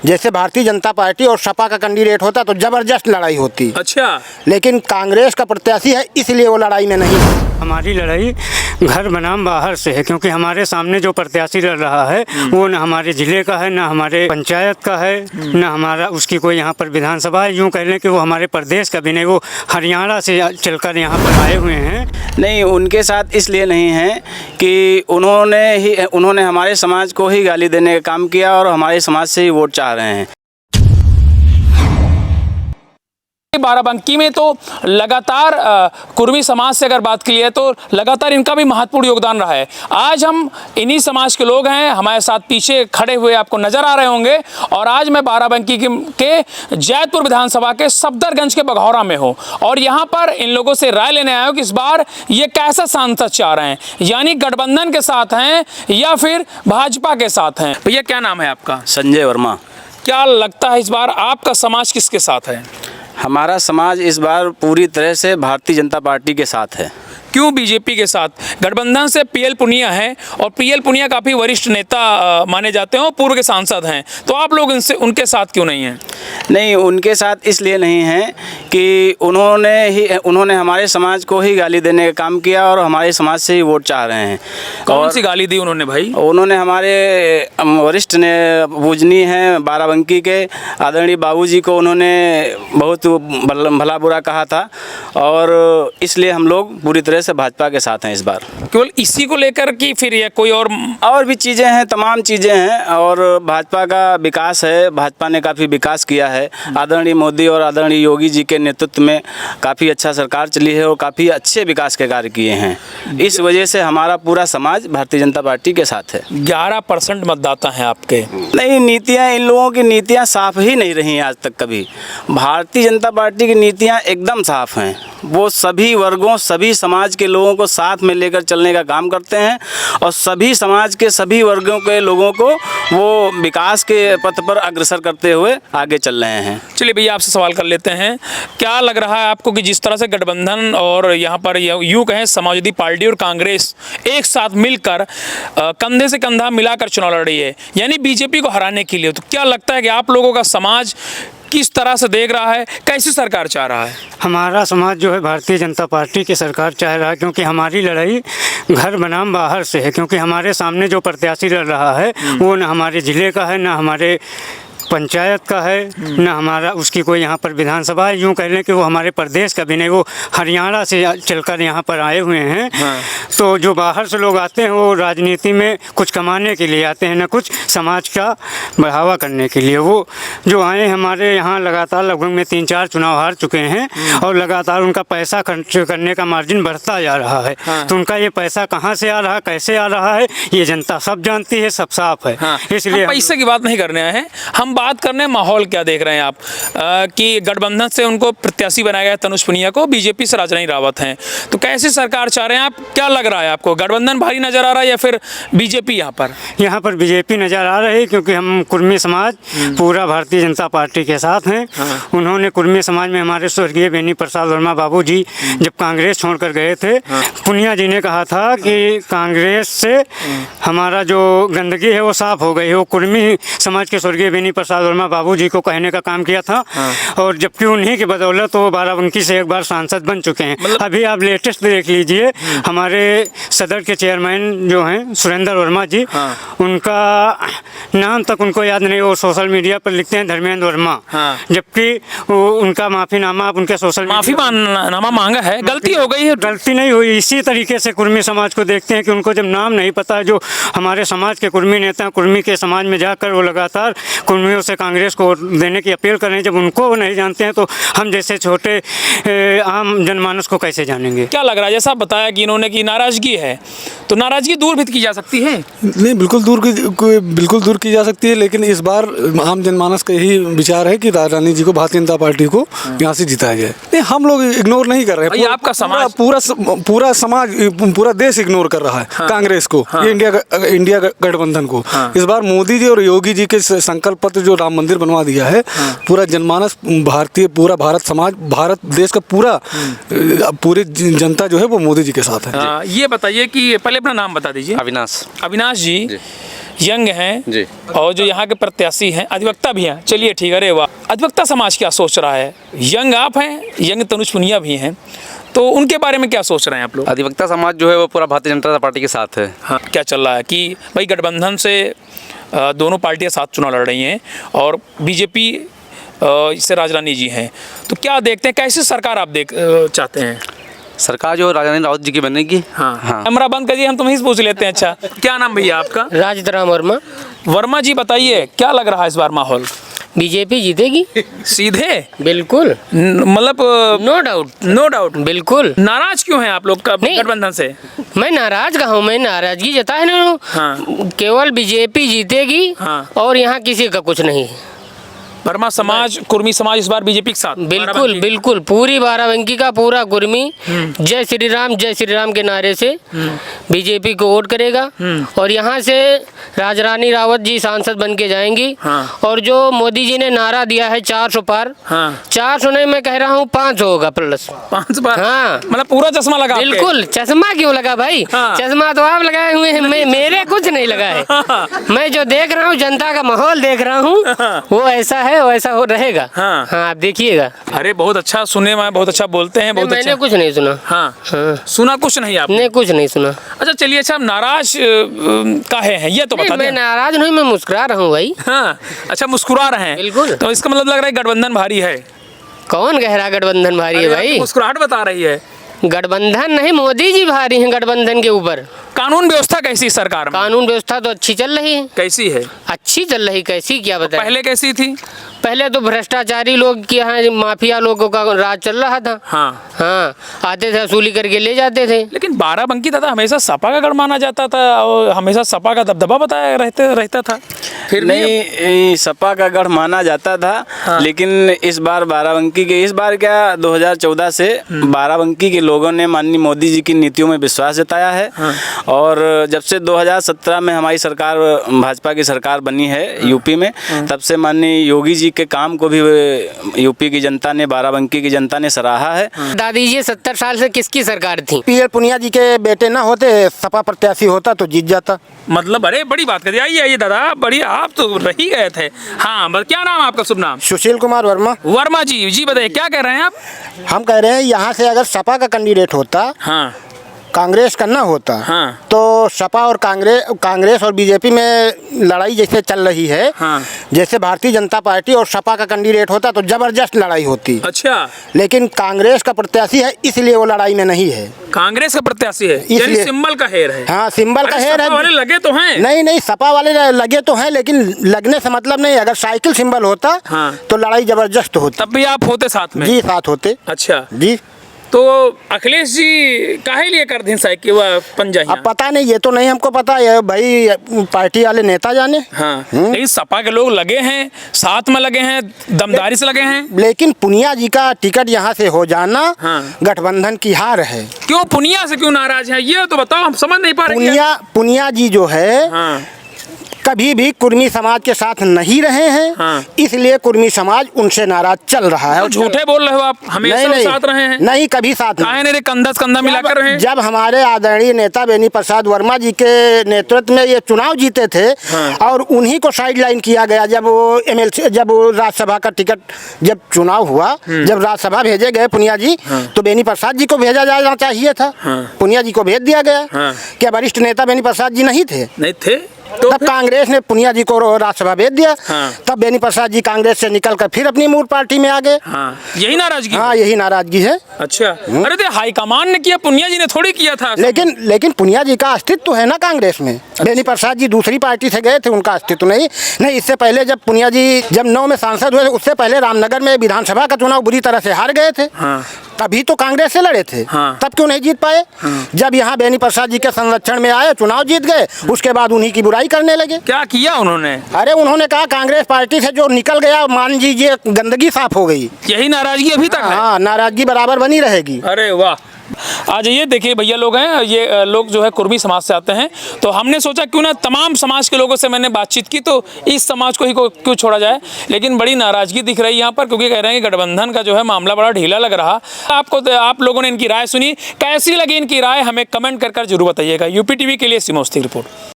जैसे भारतीय जनता पार्टी और सपा का कैंडिडेट होता तो जबरदस्त लड़ाई होती। अच्छा, लेकिन कांग्रेस का प्रत्याशी है इसलिए वो लड़ाई में नहीं है। हमारी लड़ाई घर बनाम बाहर से है, क्योंकि हमारे सामने जो प्रत्याशी लड़ रहा है वो न हमारे जिले का है, न हमारे पंचायत का है, न हमारा उसकी कोई यहाँ पर विधानसभा है। यूँ कह लें कि वो हमारे प्रदेश का भी नहीं, वो हरियाणा से चलकर यहाँ पर आए हुए हैं। नहीं, उनके साथ इसलिए नहीं है कि उन्होंने हमारे समाज को ही गाली देने का काम किया और हमारे समाज से ही वोट चाह रहे हैं। बाराबंकी में तो लगातार कुर्मी समाज से अगर बात की जाए तो लगातार इनका भी महत्वपूर्ण योगदान रहा है। आज हम इन्हीं समाज के लोग हैं, हमारे साथ पीछे खड़े हुए आपको नजर आ रहे होंगे। और आज मैं बाराबंकी के जैतपुर विधानसभा के सफदरगंज के बघौरा में हूँ और यहाँ पर इन लोगों से राय लेने आया हूँ कि इस बार ये कैसा सांसद चाह रहे हैं, यानी गठबंधन के साथ हैं या फिर भाजपा के साथ हैं। भैया क्या नाम है आपका? संजय वर्मा। क्या लगता है इस बार आपका समाज किसके साथ है? हमारा समाज इस बार पूरी तरह से भारतीय जनता पार्टी के साथ है। क्यों बीजेपी के साथ? गठबंधन से पीएल पुनिया है और पीएल पुनिया काफ़ी वरिष्ठ नेता माने जाते हैं और पूर्व के सांसद हैं, तो आप लोग उनके साथ क्यों नहीं हैं? नहीं, उनके साथ इसलिए नहीं है कि उन्होंने हमारे समाज को ही गाली देने का काम किया और हमारे समाज से ही वोट चाह रहे हैं। कौन सी गाली दी उन्होंने भाई? उन्होंने हमारे वरिष्ठ ने पूजनी हैं बाराबंकी के आदरणीय बाबूजी को उन्होंने बहुत भला बुरा कहा था और इसलिए हम लोग पूरी तरह से भाजपा के साथ हैं इस बार। केवल इसी को लेकर कि फिर या कोई और भी चीज़ें हैं, तमाम चीज़ें हैं और भाजपा का विकास है। भाजपा ने काफ़ी विकास किया है। आदरणीय मोदी और आदरणीय योगी जी के नेतृत्व में काफ़ी अच्छा सरकार चली है और काफ़ी अच्छे विकास के कार्य किए हैं। इस वजह से हमारा पूरा समाज भारतीय जनता पार्टी के साथ है। 11% मतदाता हैं आपके। नहीं, नीतियाँ, इन लोगों की नीतियाँ साफ ही नहीं रही आज तक कभी। भारतीय जनता पार्टी की नीतियाँ एकदम साफ हैं। वो सभी वर्गों, सभी समाज के लोगों को साथ में लेकर चलने का काम करते हैं और सभी समाज के सभी वर्गों के लोगों को वो विकास के पथ पर अग्रसर करते हुए आगे चल रहे हैं। चलिए भैया आपसे सवाल कर लेते हैं, क्या लग रहा है आपको कि जिस तरह से गठबंधन और यहाँ पर यूँ कहें समाजवादी पार्टी और कांग्रेस एक साथ मिलकर कंधे से कंधा मिलाकर चुनाव लड़ रही है, यानी बीजेपी को हराने के लिए, तो क्या लगता है कि आप लोगों का समाज किस तरह से देख रहा है, कैसी सरकार चाह रहा है? हमारा समाज जो है भारतीय जनता पार्टी की सरकार चाह रहा है, क्योंकि हमारी लड़ाई घर बनाम बाहर से है, क्योंकि हमारे सामने जो प्रत्याशी लड़ रहा है वो न हमारे ज़िले का है, न हमारे पंचायत का है, न हमारा उसकी कोई यहाँ पर विधानसभा है। यूँ कह लें कि वो हमारे प्रदेश का भी नहीं, वो हरियाणा से चलकर यहाँ पर आए हुए हैं। तो जो बाहर से लोग आते हैं वो राजनीति में कुछ कमाने के लिए आते हैं, न कुछ समाज का बढ़ावा करने के लिए। वो जो आए हमारे यहाँ लगातार लगभग में 3-4 चुनाव हार चुके हैं और लगातार उनका पैसा खर्च करने का मार्जिन बढ़ता जा रहा है। तो उनका ये पैसा कहाँ से आ रहा है, कैसे आ रहा है, ये जनता सब जानती है, सब साफ है। इसलिए पैसे की बात नहीं करने आए हैं, हम बात करने माहौल क्या देख रहे हैं आप कि गठबंधन से उनको प्रत्याशी बनाया गया तनुज पुनिया को, बीजेपी से राजनाई रावत हैं, तो कैसी सरकार चाह रहे हैं आप? क्या लग रहा है आपको, गठबंधन भारी नजर आ रहा है या फिर बीजेपी? यहाँ पर बीजेपी नजर आ रही है, क्योंकि हम कुर्मी समाज पूरा भारतीय जनता पार्टी के साथ हैं। उन्होंने कुर्मी समाज में हमारे स्वर्गीय बेनी प्रसाद वर्मा बाबू जी जब कांग्रेस छोड़कर गए थे, पुनिया जी ने कहा था कि कांग्रेस से हमारा जो गंदगी है वो साफ हो गई है। वो कुर्मी समाज के स्वर्गीय बेनी प्रसाद वर्मा बाबू जी को कहने का काम किया था और जबकि उन्हीं की बदौलत वो बाराबंकी से एक बार सांसद बन चुके हैं। अभी आप लेटेस्ट देख लीजिए, हमारे सदर के चेयरमैन जो हैं सुरेंद्र वर्मा जी, उनका नाम तक उनको याद नहीं, वो सोशल मीडिया पर लिखते हैं धर्मेंद्र वर्मा, जबकि उनका माफ़ीनामा आप उनके सोशल माफ़ीनामा मांगा है, गलती हो गई है। गलती नहीं हुई। इसी तरीके से कुर्मी समाज को देखते हैं कि उनको जब नाम नहीं पता है, जो हमारे समाज के कुर्मी नेता कुर्मी के समाज में जाकर वो लगातार कुर्मियों से कांग्रेस को देने की अपील कर रहे हैं, जब उनको नहीं जानते हैं तो हम जैसे छोटे आम जनमानस को कैसे जानेंगे? क्या लग रहा है, जैसा बताया कि इन्होंने की नाराजगी है, तो नाराजगी दूर भी की जा सकती है? नहीं, बिल्कुल दूर की जा सकती है, लेकिन इस बार आम जनमानस का यही विचार है कि रानी जी को, भारतीय जनता पार्टी को यहाँ से जिताया जाए। नहीं, हम लोग इग्नोर नहीं कर रहे हैं। आपका समाज, पूरा समाज, पूरा देश इग्नोर कर रहा है कांग्रेस को, ये इंडिया गठबंधन को। इस बार मोदी जी और योगी जी के संकल्प पत्र जो राम मंदिर बनवा दिया है, पूरा जनमानस, पूरा भारत समाज, भारत देश का पूरी जनता जो है वो मोदी जी के साथ है। ये बताइए कि पहले अपना नाम बता दीजिए। अविनाश। अविनाश जी, यंग हैं जी। और जो यहाँ के प्रत्याशी हैं अधिवक्ता भी हैं। चलिए ठीक है, अरे वाह, अधिवक्ता समाज क्या सोच रहा है? यंग आप हैं, यंग तनुज पुनिया भी हैं, तो उनके बारे में क्या सोच रहे हैं आप लोग? अधिवक्ता समाज जो है वो पूरा भारतीय जनता पार्टी के साथ है। हाँ, क्या चल रहा है कि भाई गठबंधन से दोनों पार्टियां साथ चुनाव लड़ रही हैं और बीजेपी से राजरानी जी हैं, तो क्या देखते हैं, कैसी सरकार आप चाहते हैं? सरकार जो राजधानी रावत जी की बनेगी। हाँ, हाँ। कैमरा बंद करिए, हम तुम्हें से पूछ लेते हैं। अच्छा, क्या नाम भैया आपका? राजतराम वर्मा। वर्मा जी बताइए, क्या लग रहा है इस बार माहौल? बीजेपी जीतेगी सीधे? बिल्कुल, मतलब नो डाउट। No doubt. बिल्कुल। नाराज क्यों हैं आप लोग का नहीं। गठबंधन से? मैं नाराज कहाँ हूँ, मैं नाराजगी जताए ना हूँ। हाँ। केवल बीजेपी जीतेगी हाँ। और यहाँ किसी का कुछ नहीं। वर्मा समाज, कुर्मी समाज इस बार बीजेपी के साथ? बिल्कुल बाराबंकी? बिल्कुल, पूरी बाराबंकी का पूरा कुर्मी जय श्री राम के नारे से बीजेपी को वोट करेगा और यहाँ से राजरानी रावत जी सांसद बन के जाएंगी। हाँ। और जो मोदी जी ने नारा दिया है 400 पार, हाँ। 400 नहीं, मैं कह रहा हूँ 500 होगा प्लस। 5 बार? हाँ। मतलब पूरा चश्मा लगा आपके? बिल्कुल। चश्मा क्यों लगा भाई? हाँ। चश्मा तो आप लगाए हुए हैं, मेरे कुछ नहीं लगा है। मैं जो देख रहा हूँ, जनता का माहौल देख रहा हूँ, वो ऐसा है, वो ऐसा हो रहेगा। हाँ। हाँ, आप देखिएगा। अरे बहुत अच्छा, सुनने में बहुत अच्छा बोलते हैं, बहुत मैंने अच्छा। कुछ नहीं सुना। हाँ। हाँ। सुना कुछ नहीं आपने? नहीं, कुछ नहीं सुना। अच्छा चलिए, अच्छा, आप नाराज काहे हैं ये तो नहीं, बता मैं दें। नाराज नहीं, मैं मुस्कुरा रहा हूँ भाई। हाँ, अच्छा, मुस्कुरा रहे हैं? बिल्कुल। तो इसका मतलब लग रहा है गठबंधन भारी है। कौन गहरा गठबंधन भारी है अरे, आपकी भाई? मुस्कुराहट बता रही है। गठबंधन नहीं, मोदी जी भारी हैं गठबंधन के ऊपर। कानून व्यवस्था कैसी सरकार में? कानून व्यवस्था तो अच्छी चल रही है। कैसी है? अच्छी चल रही, कैसी क्या बताएं। पहले कैसी थी? पहले तो भ्रष्टाचारी लोग के यहाँ माफिया लोगों का राज चल रहा था। हाँ। हाँ, आते थे, वसूली करके ले जाते थे। लेकिन बाराबंकी दादा हमेशा सपा का गढ़ माना जाता था और हमेशा सपा का दबदबा बताया रहता था। फिर भी नहीं, सपा का गढ़ माना जाता था। हाँ। लेकिन इस बार बाराबंकी के, इस बार क्या 2014 से बाराबंकी के लोगों ने माननीय मोदी जी की नीतियों में विश्वास जताया है। हाँ। और जब से 2017 में हमारी सरकार, भाजपा की सरकार बनी है यूपी में, तब से माननीय योगी जी के काम को भी यूपी की जनता ने, बाराबंकी की जनता ने सराहा है। दादी जी 70 साल से किसकी सरकार थी? पीएल पुनिया जी के बेटे ना होते, सपा प्रत्याशी होता तो जीत जाता। मतलब अरे बड़ी बात कर दी। आइए दादा, बढ़िया, आप तो रही गए थे। हाँ, क्या नाम आपका? शुभ नाम? सुशील कुमार वर्मा। वर्मा जी, जी बताइए, क्या कह रहे हैं आप? हम कह रहे हैं यहाँ से अगर सपा का कैंडिडेट होता, हाँ। कांग्रेस का ना होता, हाँ। तो सपा और कांग्रेस और बीजेपी में लड़ाई जैसे चल रही है, हाँ। जैसे भारतीय जनता पार्टी और सपा का कैंडिडेट होता तो जबरदस्त लड़ाई होती। अच्छा, लेकिन कांग्रेस का प्रत्याशी है, इसलिए वो लड़ाई में नहीं है। कांग्रेस का प्रत्याशी है, इसलिए- यानी सिंबल का हेर है। हाँ, सिंबल का अरे, हेर है। सपा वाले लगे तो हैं। नहीं, सपा वाले लगे तो हैं, लेकिन लगने से मतलब नहीं। अगर साइकिल सिंबल होता हाँ। तो लड़ाई जबरदस्त होती। तब भी आप होते साथ में? जी, साथ होते। अच्छा, जी। तो अखिलेश जी काहे लिए कर दी साइकिल वह पंजाही? अब पता नहीं, ये तो नहीं हमको पता है भाई, पार्टी वाले नेता जाने। हाँ, लेकिन सपा के लोग लगे हैं, साथ में लगे हैं, दमदारी से लगे हैं। लेकिन पुनिया जी का टिकट यहाँ से हो जाना हाँ। गठबंधन की हार है। क्यों पुनिया से क्यों नाराज है, ये तो बताओ, हम समझ नहीं पा रहे हैं। पुनिया जी जो है, हाँ। कभी भी कुर्मी समाज के साथ नहीं रहे हैं। हाँ। इसलिए कुर्मी समाज उनसे नाराज चल रहा है। तो झूठे बोल रहे हो आप, हमेशा वो साथ रहे हैं। नहीं, कभी साथ नहीं। काहे नहीं, कंधा से कंधा मिलाकर रहे हैं। जब हमारे आदरणीय नेता बेनी प्रसाद वर्मा जी के नेतृत्व में ये चुनाव जीते थे, हाँ। और उन्हीं को साइडलाइन किया गया जब वो एमएलसी, जब वो राज्यसभा का टिकट, जब चुनाव हुआ, जब राज्यसभा भेजे गए पुनिया जी, तो बेनी प्रसाद जी को भेजा जाना चाहिए था। पुनिया जी को भेज दिया गया। क्या वरिष्ठ नेता बेनी प्रसाद जी नहीं थे? नहीं थे। तो तब कांग्रेस ने पुनिया जी को राज्यसभा भेज दिया। हाँ। तब बेनी प्रसाद जी कांग्रेस से निकलकर फिर अपनी मूल पार्टी में आ गए। हाँ, यही नाराजगी? हाँ, यही नाराजगी है। अच्छा, अरे तो हाईकमान ने किया, पुनिया जी ने थोड़ी किया था। लेकिन पुनिया जी का अस्तित्व है ना कांग्रेस में। बेनी प्रसाद जी दूसरी पार्टी से गए थे, उनका अस्तित्व नहीं। इससे पहले जब पुनिया जी जब 9 में सांसद हुए, उससे पहले रामनगर में विधानसभा का चुनाव बुरी तरह से हार गए थे। हाँ। तभी तो कांग्रेस से लड़े थे। हाँ। तब क्यों नहीं जीत पाए? जब यहाँ बेनी प्रसाद जी के संरक्षण में आए, चुनाव जीत गए, उसके बाद उन्हीं की बुराई करने लगे। क्या किया उन्होंने? अरे उन्होंने कहा कांग्रेस पार्टी से जो निकल गया, मान लीजिए गंदगी साफ हो गई। यही नाराजगी अभी तक है? हाँ, नाराजगी बराबर बनी रहेगी। अरे वाह। आज ये देखिए भैया लोग हैं, ये लोग जो है कुर्मी समाज से आते हैं, तो हमने सोचा क्यों ना तमाम समाज के लोगों से मैंने बातचीत की, तो इस समाज को ही क्यों छोड़ा जाए। लेकिन बड़ी नाराजगी दिख रही है यहाँ पर, क्योंकि कह रहे हैं कि गठबंधन का जो है मामला बड़ा ढीला लग रहा। आप लोगों ने इनकी राय सुनी, कैसी लगी इनकी राय हमें कमेंट कर जरूर बताइएगा। यूपी टीवी के लिए सिमोस्ती रिपोर्ट।